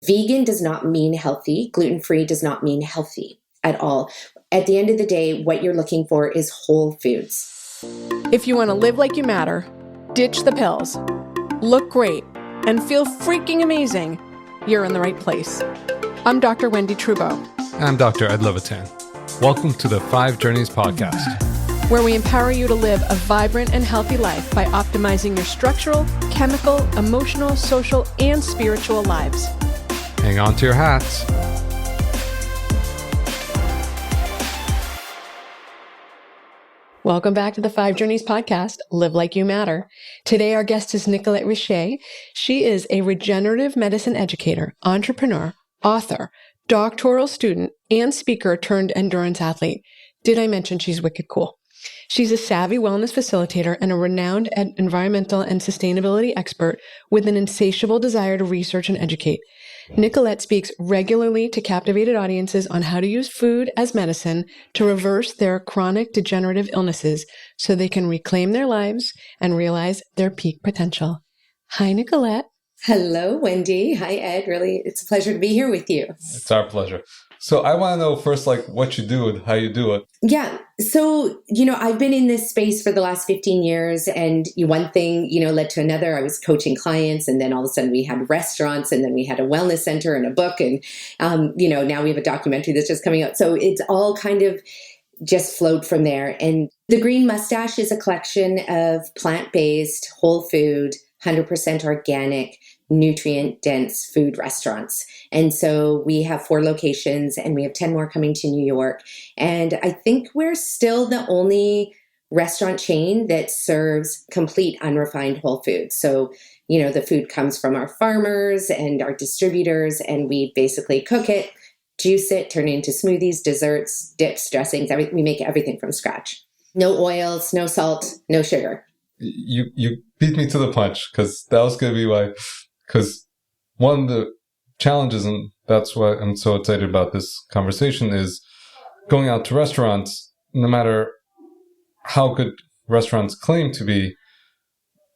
Vegan does not mean healthy. Gluten-free does not mean healthy at all. At the end of the day, what you're looking for is whole foods. If you want to live like you matter, ditch the pills, look great, and feel freaking amazing, you're in the right place. I'm Dr. Wendy Trudeau. I'm Dr. Ed Levitan. Welcome to the 5 Journeys podcast, where we empower you to live a vibrant and healthy life by optimizing your structural, chemical, emotional, social, and spiritual lives. Hang on to your hats. Welcome back to the 5 Journeys podcast, Live Like You Matter. Today, our guest is Nicolette Richer. She is a regenerative medicine educator, entrepreneur, author, doctoral student, and speaker turned endurance athlete. Did I mention she's wicked cool? She's a savvy wellness facilitator and a renowned environmental and sustainability expert with an insatiable desire to research and educate. Nicolette speaks regularly to captivated audiences on how to use food as medicine to reverse their chronic degenerative illnesses so they can reclaim their lives and realize their peak potential. Hi, Nicolette. Hello, Wendy. Hi, Ed. Really, it's a pleasure to be here with you. It's our pleasure. So I want to know first, what you do and how you do it. Yeah. So, I've been in this space for the last 15 years and one thing, led to another. I was coaching clients and then all of a sudden we had restaurants and then we had a wellness center and a book and, now we have a documentary that's just coming out. So it's all kind of just flowed from there. And the Green Mustache is a collection of plant-based, whole food, 100% organic, nutrient-dense food restaurants. And so we have 4 locations and we have 10 more coming to New York. And I think we're still the only restaurant chain that serves complete unrefined whole foods. So, the food comes from our farmers and our distributors, and we basically cook it, juice it, turn it into smoothies, desserts, dips, dressings. We make everything from scratch. No oils, no salt, no sugar. You beat me to the punch because that was going to be why. Because one of the challenges, and that's why I'm so excited about this conversation, is going out to restaurants, no matter how good restaurants claim to be,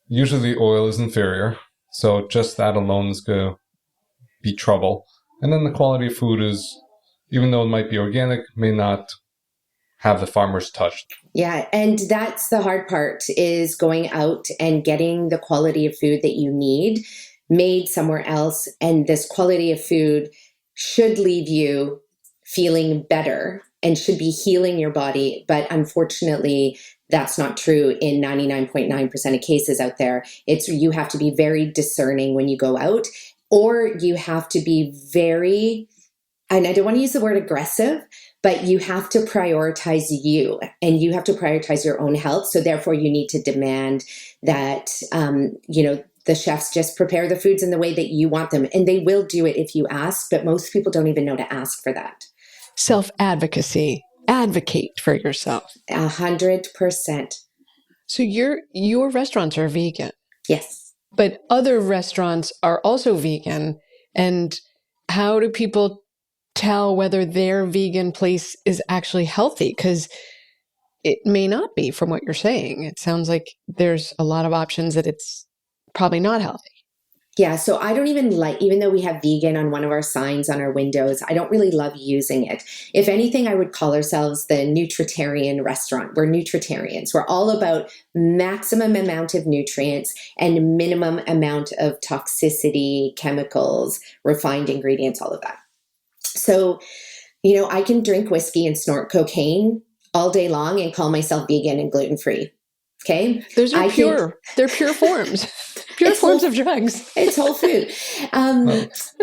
usually the oil is inferior. So just that alone is going to be trouble. And then the quality of food is, even though it might be organic, may not have the farmer's touch. Yeah, and that's the hard part, is going out and getting the quality of food that you need made somewhere else. And this quality of food should leave you feeling better and should be healing your body. But unfortunately, that's not true in 99.9% of cases out there. You have to be very discerning when you go out, or you have to be very, and I don't want to use the word aggressive, but you have to prioritize you and you have to prioritize your own health. So therefore you need to demand that, the chefs just prepare the foods in the way that you want them. And they will do it if you ask, but most people don't even know to ask for that. Self-advocacy. Advocate for yourself. 100%. So your restaurants are vegan. Yes. But other restaurants are also vegan. And how do people tell whether their vegan place is actually healthy? Because it may not be, from what you're saying. It sounds like there's a lot of options that it's probably not healthy. Yeah, so I don't even even though we have vegan on one of our signs on our windows, I don't really love using it. If anything, I would call ourselves the nutritarian restaurant. We're nutritarians. We're all about maximum amount of nutrients and minimum amount of toxicity, chemicals, refined ingredients, all of that. So, I can drink whiskey and snort cocaine all day long and call myself vegan and gluten-free. Okay. Those are they're pure forms, forms of drugs. It's whole food.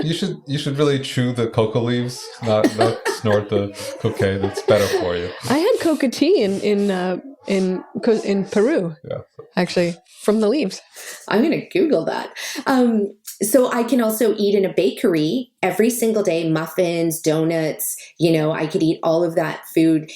You should really chew the coca leaves, not snort the cocaine. It's better for you. I had coca tea in Peru. Yeah. Actually, from the leaves. I'm going to Google that. So I can also eat in a bakery every single day, muffins, donuts, I could eat all of that food,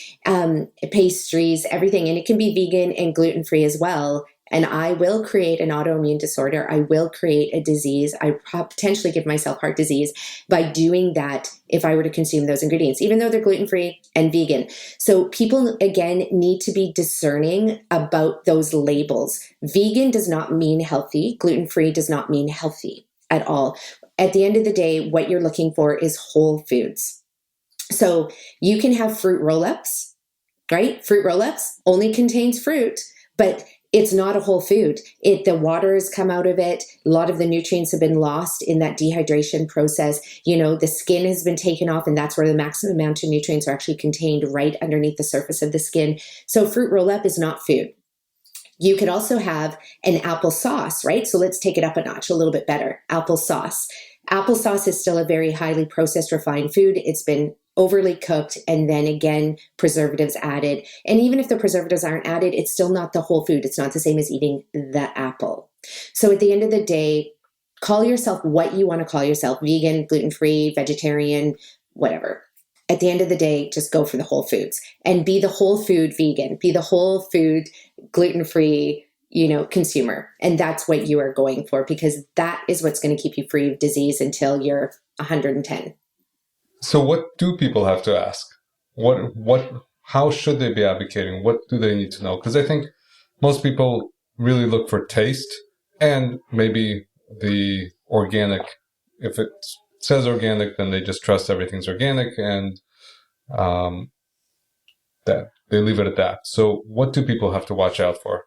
pastries, everything. And it can be vegan and gluten-free as well. And I will create an autoimmune disorder. I will create a disease. I potentially give myself heart disease by doing that if I were to consume those ingredients, even though they're gluten-free and vegan. So people, again, need to be discerning about those labels. Vegan does not mean healthy. Gluten-free does not mean healthy at all. at the end of the day, what you're looking for is whole foods. So you can have fruit roll-ups, right? Fruit roll-ups only contains fruit, but it's not a whole food. The water has come out of it. A lot of the nutrients have been lost in that dehydration process. The skin has been taken off, and that's where the maximum amount of nutrients are actually contained, right underneath the surface of the skin. So fruit roll-up is not food. You could also have an applesauce, right? So let's take it up a notch, a little bit better. Applesauce. Applesauce is still a very highly processed, refined food. It's been overly cooked, and then again, preservatives added. And even if the preservatives aren't added, it's still not the whole food. It's not the same as eating the apple. So at the end of the day, call yourself what you want to call yourself: vegan, gluten-free, vegetarian, whatever. At the end of the day, just go for the whole foods and be the whole food vegan, be the whole food gluten-free, consumer. And that's what you are going for, because that is what's going to keep you free of disease until you're 110. So what do people have to ask? How should they be advocating? What do they need to know? Because I think most people really look for taste and maybe the organic. If it says organic, then they just trust everything's organic, and that they leave it at that. So what do people have to watch out for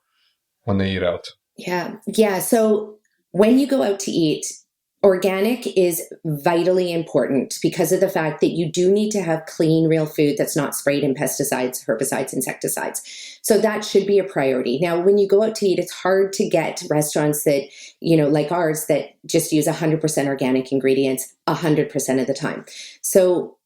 when they eat out? Yeah. So when you go out to eat, organic is vitally important because of the fact that you do need to have clean, real food that's not sprayed in pesticides, herbicides, insecticides. So that should be a priority. Now, when you go out to eat, it's hard to get restaurants that, like ours, that just use 100% organic ingredients 100% of the time. So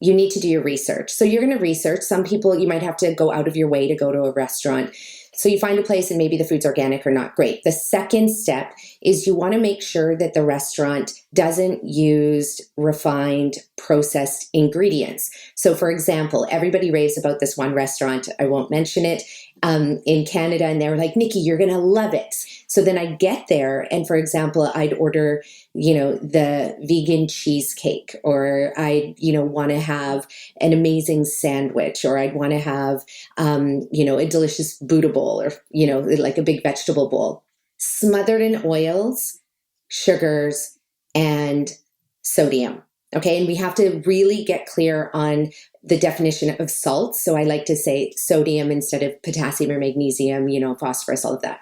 you need to do your research. So you're going to research. Some people, you might have to go out of your way to go to a restaurant. So you find a place and maybe the food's organic or not. Great. The second step is you want to make sure that the restaurant doesn't use refined, processed ingredients. So for example, everybody raves about this one restaurant, I won't mention it, in Canada, and they were like, Nikki, you're going to love it. So then I get there, and for example, I'd order, the vegan cheesecake, or I'd, want to have an amazing sandwich, or I'd want to have, a delicious Buddha bowl, or, like a big vegetable bowl, smothered in oils, sugars, and sodium. Okay. And we have to really get clear on the definition of salts. So I like to say sodium instead of potassium or magnesium, phosphorus, all of that.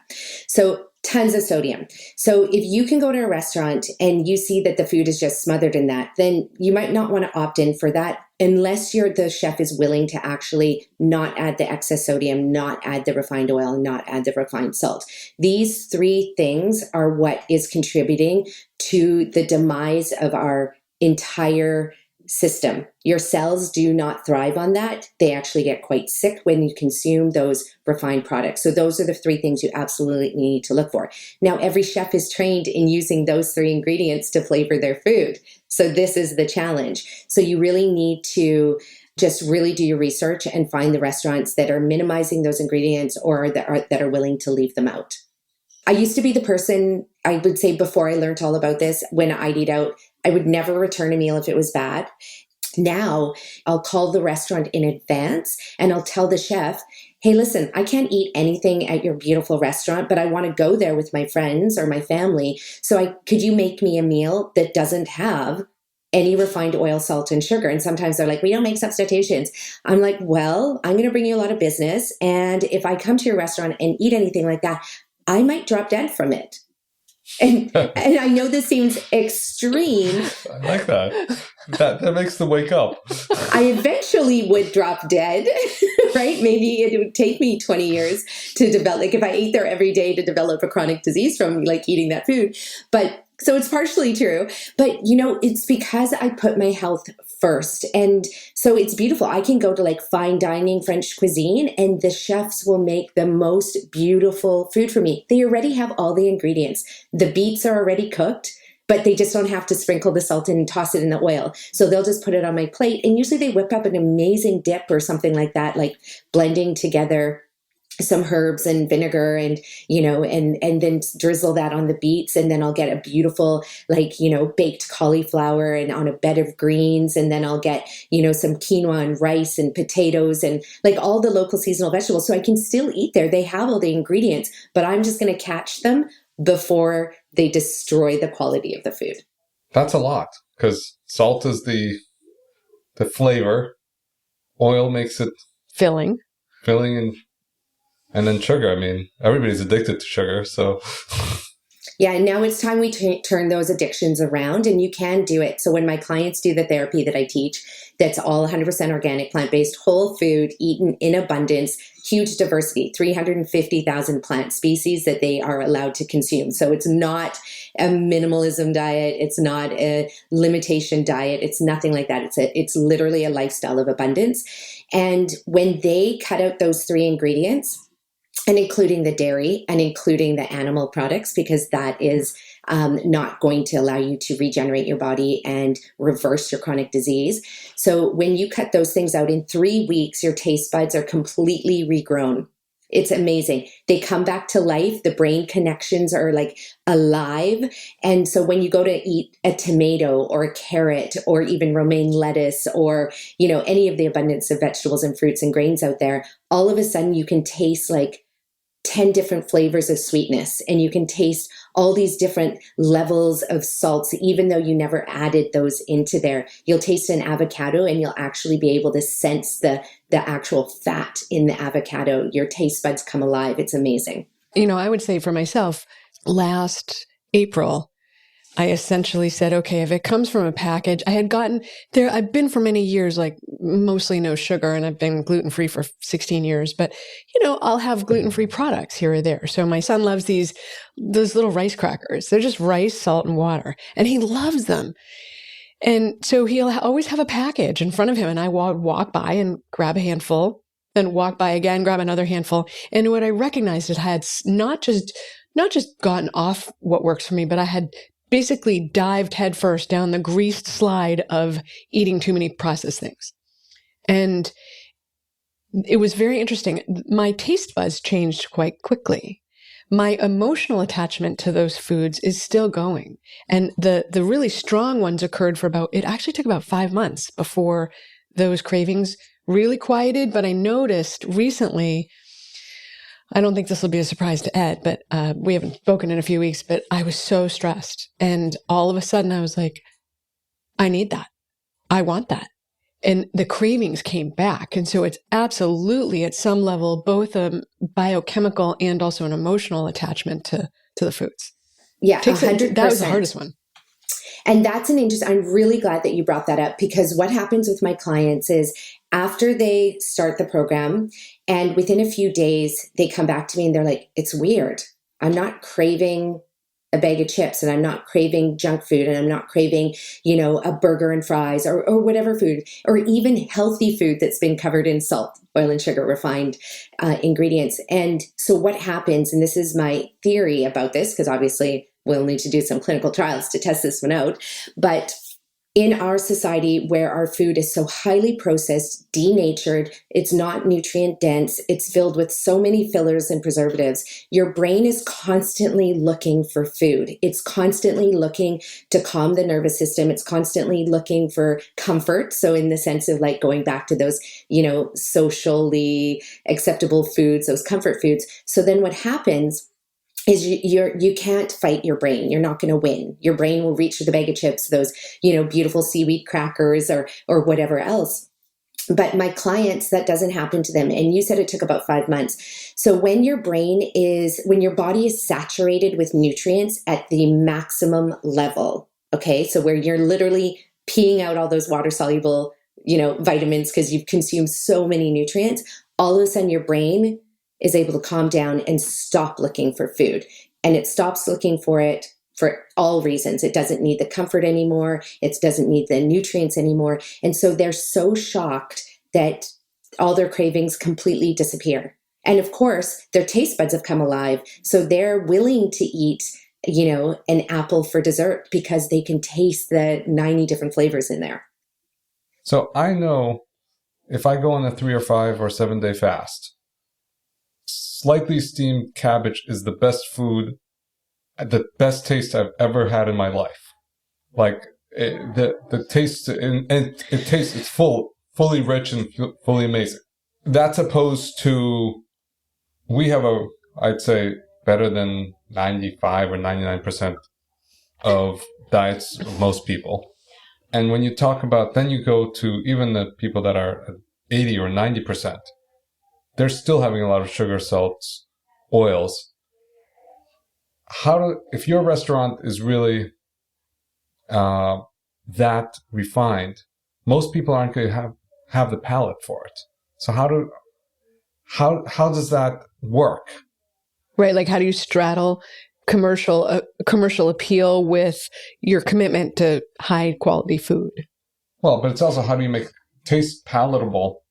So tons of sodium. So if you can go to a restaurant and you see that the food is just smothered in that, then you might not want to opt in for that unless the chef is willing to actually not add the excess sodium, not add the refined oil, not add the refined salt. These three things are what is contributing to the demise of our entire system. Your cells do not thrive on that. They actually get quite sick when you consume those refined products. So those are the three things you absolutely need to look for. Now, every chef is trained in using those three ingredients to flavor their food. So this is the challenge. So you really need to just really do your research and find the restaurants that are minimizing those ingredients or that are willing to leave them out. I used to be the person, I would say, before I learned all about this, when I'd eat out, I would never return a meal if it was bad. Now I'll call the restaurant in advance and I'll tell the chef, hey, listen, I can't eat anything at your beautiful restaurant, but I want to go there with my friends or my family. So could you make me a meal that doesn't have any refined oil, salt, and sugar? And sometimes they're like, we don't make substitutions. I'm like, well, I'm going to bring you a lot of business. And if I come to your restaurant and eat anything like that, I might drop dead from it. And I know this seems extreme. I like that. That makes them wake up. I eventually would drop dead, right? Maybe it would take me 20 years to develop, like if I ate there every day, to develop a chronic disease from like eating that food. But so it's partially true, but it's because I put my health first. And so it's beautiful. I can go to like fine dining French cuisine and the chefs will make the most beautiful food for me. They already have all the ingredients. The beets are already cooked, but they just don't have to sprinkle the salt and toss it in the oil. So they'll just put it on my plate. And usually they whip up an amazing dip or something like that, like blending together some herbs and vinegar and then drizzle that on the beets. And then I'll get a beautiful, baked cauliflower and on a bed of greens. And then I'll get, some quinoa and rice and potatoes and like all the local seasonal vegetables. So I can still eat there. They have all the ingredients, but I'm just going to catch them before they destroy the quality of the food. That's a lot, because salt is the flavor, oil makes it Filling. and then sugar. I mean, everybody's addicted to sugar, so Yeah, and now it's time we turn those addictions around, and you can do it. So when my clients do the therapy that I teach, that's all 100% organic, plant-based, whole food, eaten in abundance, huge diversity, 350,000 plant species that they are allowed to consume. So it's not a minimalism diet. It's not a limitation diet. It's nothing like that. It's literally a lifestyle of abundance. And when they cut out those three ingredients, and including the dairy and including the animal products, because that is not going to allow you to regenerate your body and reverse your chronic disease. So when you cut those things out in 3 weeks, your taste buds are completely regrown. It's amazing. They come back to life. The brain connections are like alive. And so when you go to eat a tomato or a carrot or even romaine lettuce or, any of the abundance of vegetables and fruits and grains out there, all of a sudden you can taste like 10 different flavors of sweetness, and you can taste all these different levels of salts, even though you never added those into there. You'll taste an avocado and you'll actually be able to sense the actual fat in the avocado. Your taste buds come alive. It's amazing. I would say for myself, last April, I essentially said, okay, if it comes from a package, I've been for many years, like mostly no sugar, and I've been gluten-free for 16 years, but I'll have gluten-free products here or there. So my son loves those little rice crackers. They're just rice, salt, and water, and he loves them. And so he'll always have a package in front of him, and I would walk by and grab a handful, then walk by again, grab another handful. And what I recognized is I had not just gotten off what works for me, but I had basically dived headfirst down the greased slide of eating too many processed things. And it was very interesting. My taste buds changed quite quickly. My emotional attachment to those foods is still going. And the really strong ones occurred it actually took about 5 months before those cravings really quieted. But I noticed recently, I don't think this will be a surprise to Ed, but we haven't spoken in a few weeks, but I was so stressed. And all of a sudden I was like, I need that. I want that. And the cravings came back. And so it's absolutely at some level, both a biochemical and also an emotional attachment to the foods. Yeah, 100%. That was the hardest one. And that's I'm really glad that you brought that up, because what happens with my clients is after they start the program and within a few days, they come back to me and they're like, it's weird. I'm not craving a bag of chips, and I'm not craving junk food, and I'm not craving, a burger and fries or whatever food, or even healthy food that's been covered in salt, oil, and sugar, refined ingredients. And so what happens, and this is my theory about this, because obviously we'll need to do some clinical trials to test this one out, but in our society where our food is so highly processed, denatured, it's not nutrient dense, it's filled with so many fillers and preservatives, your brain is constantly looking for food. It's constantly looking to calm the nervous system. It's constantly looking for comfort. So in the sense of like going back to those, socially acceptable foods, those comfort foods. So then what happens is you can't fight your brain. You're not going to win. Your brain will reach for the bag of chips, those, beautiful seaweed crackers or whatever else. But my clients, that doesn't happen to them. And you said it took about 5 months. So when your body is saturated with nutrients at the maximum level, okay, so where you're literally peeing out all those water soluble, vitamins because you've consumed so many nutrients, all of a sudden your brain is able to calm down and stop looking for food. And it stops looking for it for all reasons. It doesn't need the comfort anymore. It doesn't need the nutrients anymore. And so they're so shocked that all their cravings completely disappear. And of course, their taste buds have come alive. So they're willing to eat, an apple for dessert because they can taste the 90 different flavors in there. So I know if I go on a 3 or 5 or 7 day fast, slightly steamed cabbage is the best food, the best taste I've ever had in my life. Like the taste, and it tastes, it's fully rich and fully amazing. That's opposed to, we have I'd say better than 95 or 99% of diets of most people. And when you talk about, then you go to even the people that are at 80 or 90%, they're still having a lot of sugar, salts, oils. If your restaurant is really that refined, most people aren't going to have the palate for it. So how does that work? Right. Like, how do you straddle commercial appeal with your commitment to high quality food? Well, but it's also, how do you make taste palatable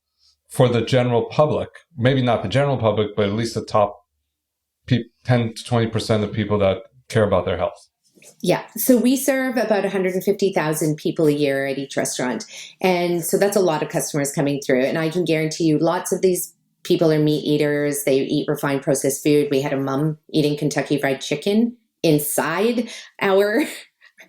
for the general public? Maybe not the general public, but at least the top 10 to 20% of people that care about their health. Yeah. So we serve about 150,000 people a year at each restaurant. And so that's a lot of customers coming through. And I can guarantee you lots of these people are meat eaters. They eat refined processed food. We had a mom eating Kentucky Fried Chicken inside our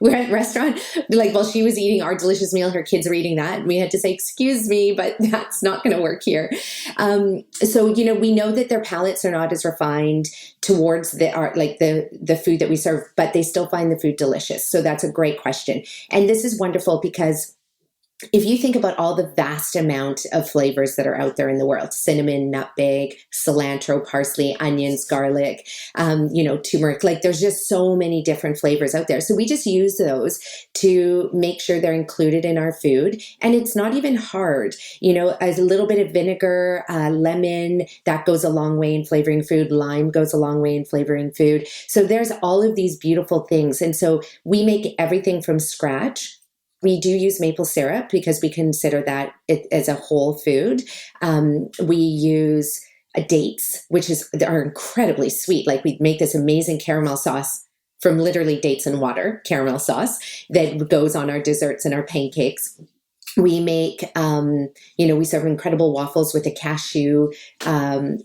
restaurant. Like, while she was eating our delicious meal, her kids were eating that. And we had to say, excuse me, but that's not going to work here. So, we know that their palates are not as refined towards the food that we serve, but they still find the food delicious. So that's a great question. And this is wonderful because if you think about all the vast amount of flavors that are out there in the world, cinnamon, nutmeg, cilantro, parsley, onions, garlic, turmeric, like there's just so many different flavors out there. So we just use those to make sure they're included in our food. And it's not even hard, a little bit of vinegar, lemon, that goes a long way in flavoring food. Lime goes a long way in flavoring food. So there's all of these beautiful things. And so we make everything from scratch. We do use maple syrup because we consider that as a whole food. We use dates, which are incredibly sweet. Like, we make this amazing caramel sauce from literally dates and water, caramel sauce that goes on our desserts and our pancakes. We make, we serve incredible waffles with a cashew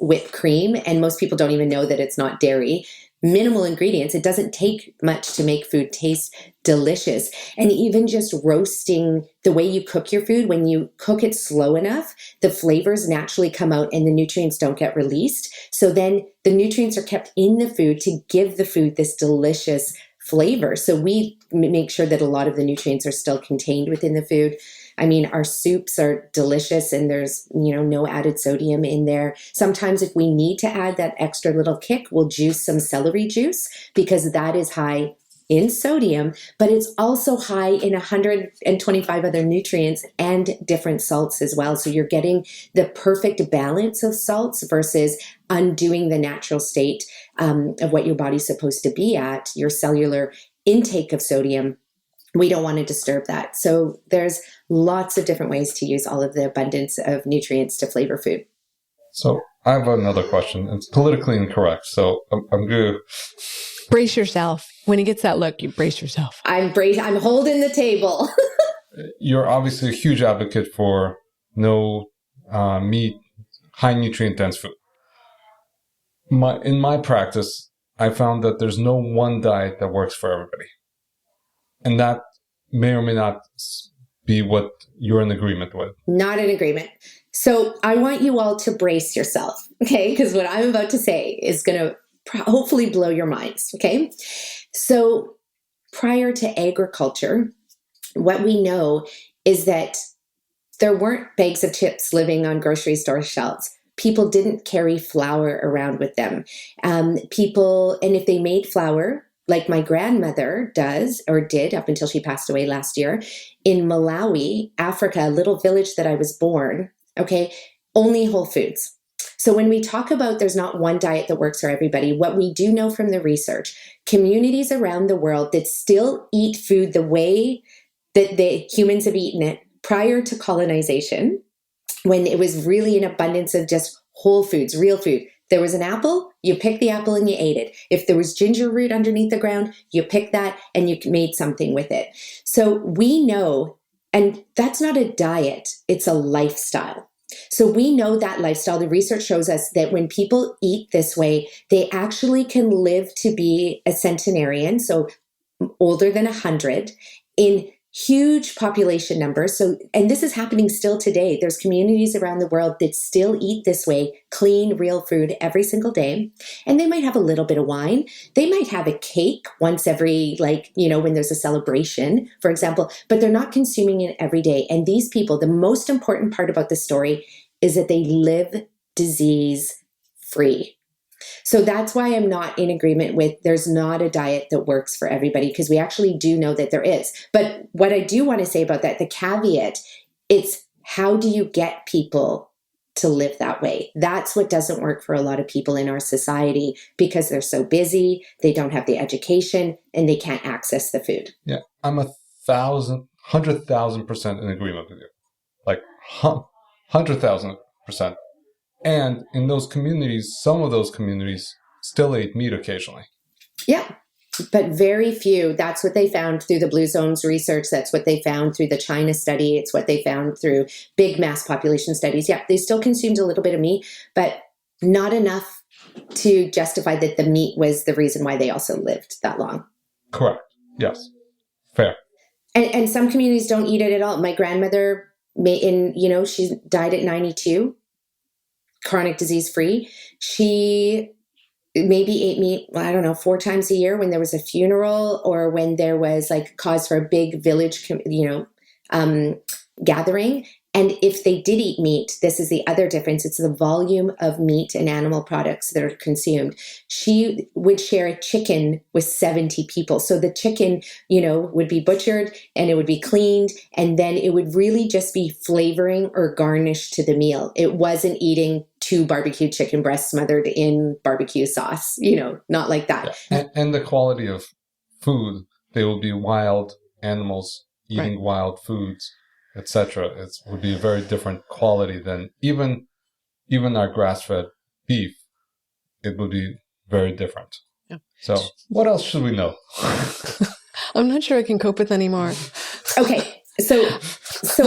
whipped cream. And most people don't even know that it's not dairy. Minimal ingredients. It doesn't take much to make food taste delicious. And even just roasting, the way you cook your food, when you cook it slow enough, the flavors naturally come out and the nutrients don't get released. So then the nutrients are kept in the food to give the food this delicious flavor. So we make sure that a lot of the nutrients are still contained within the food. I mean, our soups are delicious and there's, no added sodium in there. Sometimes if we need to add that extra little kick, we'll juice some celery juice because that is high in sodium, but it's also high in 125 other nutrients and different salts as well. So you're getting the perfect balance of salts versus undoing the natural state of what your body's supposed to be at, your cellular intake of sodium. We don't want to disturb that. So there's lots of different ways to use all of the abundance of nutrients to flavor food. So I have another question. It's politically incorrect. So I'm going to... Brace yourself. When he gets that look, you brace yourself. I'm holding the table. You're obviously a huge advocate for no meat, high nutrient dense food. In my practice, I found that there's no one diet that works for everybody. And that may or may not be what you're in agreement with. Not in agreement. So I want you all to brace yourself, okay? Because what I'm about to say is going to hopefully blow your minds, okay? So prior to agriculture, what we know is that there weren't bags of chips living on grocery store shelves. People didn't carry flour around with them. And if they made flour, like my grandmother does or did up until she passed away last year, in Malawi, Africa, a little village that I was born, okay, only whole foods. So when we talk about there's not one diet that works for everybody, what we do know from the research, communities around the world that still eat food the way that the humans have eaten it prior to colonization, when it was really an abundance of just whole foods, real food. There was an apple, you picked the apple and you ate it. If there was ginger root underneath the ground, you picked that and you made something with it. So we know, and that's not a diet, it's a lifestyle. So we know that lifestyle. The research shows us that when people eat this way, they actually can live to be a centenarian, so older than 100, in huge population numbers. So, and this is happening still today. There's communities around the world that still eat this way, clean, real food every single day. And they might have a little bit of wine. They might have a cake once every, when there's a celebration, for example, but they're not consuming it every day. And these people, the most important part about the story is that they live disease free. So that's why I'm not in agreement with there's not a diet that works for everybody, because we actually do know that there is. But what I do want to say about that, the caveat, it's how do you get people to live that way? That's what doesn't work for a lot of people in our society because they're so busy, they don't have the education, and they can't access the food. Yeah, I'm 100,000% in agreement with you. Like 100,000%. And in those communities, some of those communities still ate meat occasionally. Yeah, but very few. That's what they found through the Blue Zones research. That's what they found through the China study. It's what they found through big mass population studies. Yeah, they still consumed a little bit of meat, but not enough to justify that the meat was the reason why they also lived that long. Correct. Yes. Fair. And some communities don't eat it at all. My grandmother, she died at 92. Chronic disease free. She maybe ate meat, 4 times a year when there was a funeral or when there was cause for a big village, gathering. And if they did eat meat, this is the other difference. It's the volume of meat and animal products that are consumed. She would share a chicken with 70 people. So the chicken, would be butchered and it would be cleaned. And then it would really just be flavoring or garnish to the meal. It wasn't eating 2 barbecue chicken breasts smothered in barbecue sauce, not like that. Yeah. And the quality of food, they will be wild animals eating Right. wild foods, etc. It would be a very different quality than even our grass-fed beef. It would be very different. Yeah. So what else should we know? I'm not sure I can cope with anymore. Okay. So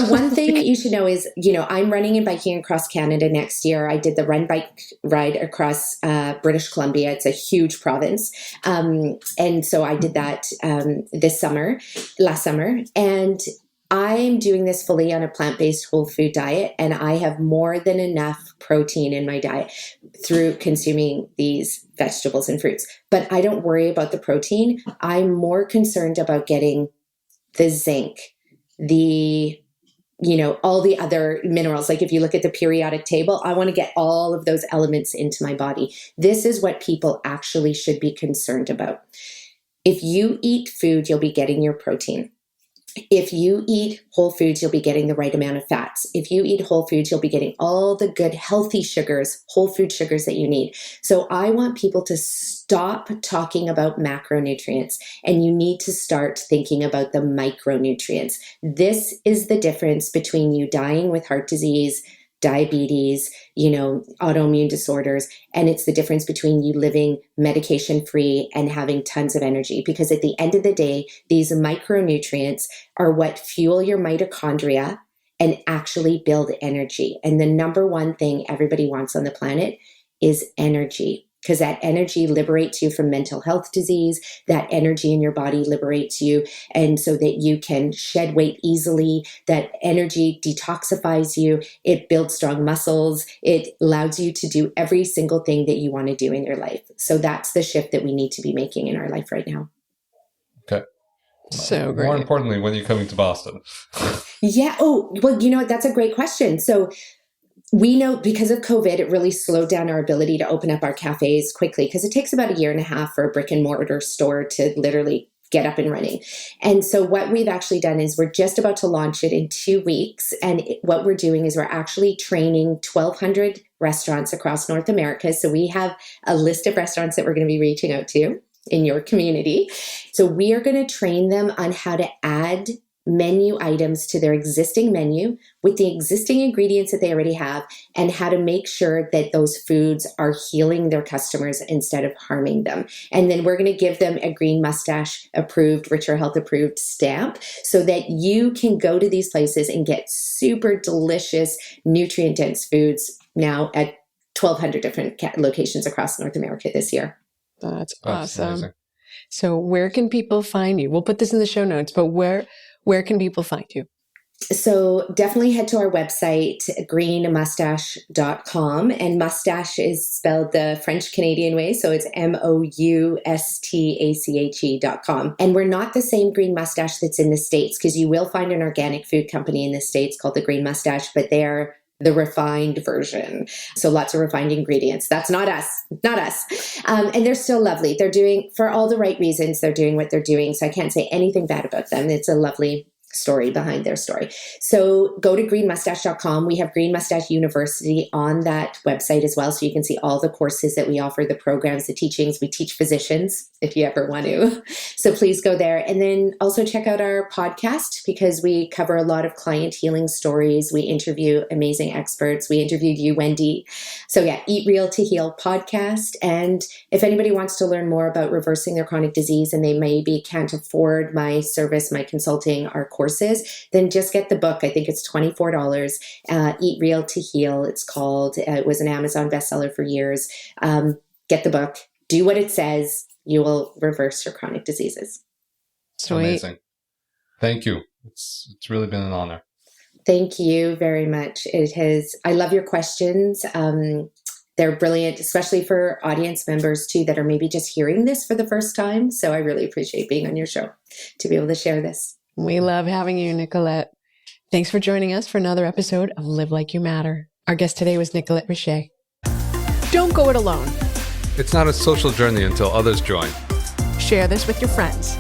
one thing you should know is, I'm running and biking across Canada next year. I did the run bike ride across British Columbia. It's a huge province. And so I did that last summer. And I'm doing this fully on a plant-based whole food diet. And I have more than enough protein in my diet through consuming these vegetables and fruits. But I don't worry about the protein. I'm more concerned about getting the zinc, all the other minerals. Like if you look at the periodic table, I want to get all of those elements into my body. This is what people actually should be concerned about. If you eat food, you'll be getting your protein. If you eat whole foods, you'll be getting the right amount of fats. If you eat whole foods, you'll be getting all the good, healthy sugars, whole food sugars that you need. So I want people to stop talking about macronutrients, and you need to start thinking about the micronutrients. This is the difference between you dying with heart disease, diabetes, autoimmune disorders. And it's the difference between you living medication free and having tons of energy. Because at the end of the day, these micronutrients are what fuel your mitochondria and actually build energy. And the number one thing everybody wants on the planet is energy. Because that energy liberates you from mental health disease. That energy in your body liberates you, and so that you can shed weight easily. That energy detoxifies you. It builds strong muscles. It allows you to do every single thing that you want to do in your life. So that's the shift that we need to be making in our life right now. Okay. So great. More importantly, when you're coming to Boston. Yeah. Oh, well, that's a great question. So we know because of COVID, it really slowed down our ability to open up our cafes quickly because it takes about 1.5 years for a brick and mortar store to literally get up and running. And so what we've actually done is we're just about to launch it in 2 weeks. And what we're doing is we're actually training 1,200 restaurants across North America. So we have a list of restaurants that we're going to be reaching out to in your community. So we are going to train them on how to add menu items to their existing menu with the existing ingredients that they already have, and how to make sure that those foods are healing their customers instead of harming them. And then we're going to give them a Green Mustache approved, Richer Health approved stamp so that you can go to these places and get super delicious, nutrient dense foods now at 1,200 different locations across North America this year. That's awesome. Amazing. So where can people find you? We'll put this in the show notes, but where where can people find you? So definitely head to our website, greenmustache.com. And mustache is spelled the French Canadian way. So it's MOUSTACHE.com. And we're not the same Green Mustache that's in the States, because you will find an organic food company in the States called the Green Mustache, but they're the refined version. So lots of refined ingredients. That's not us, not us. And they're still lovely. They're doing, for all the right reasons, they're doing what they're doing. So I can't say anything bad about them. It's a lovely story behind their story. So go to greenmustache.com. We have Green Mustache University on that website as well. So you can see all the courses that we offer, the programs, the teachings. We teach physicians if you ever want to. So please go there. And then also check out our podcast, because we cover a lot of client healing stories. We interview amazing experts. We interviewed you, Wendy. So yeah, Eat Real to Heal podcast. And if anybody wants to learn more about reversing their chronic disease and they maybe can't afford my service, my consulting, our courses, then just get the book. I think it's $24. Eat Real to Heal, it's called. It was an Amazon bestseller for years. Get the book. Do what it says. You will reverse your chronic diseases. Sweet. Amazing. Thank you. It's really been an honor. Thank you very much. It has. I love your questions. They're brilliant, especially for audience members too that are maybe just hearing this for the first time. So I really appreciate being on your show to be able to share this. We love having you, Nicolette. Thanks for joining us for another episode of Live Like You Matter. Our guest today was Nicolette Richer. Don't go it alone. It's not a social journey until others join. Share this with your friends.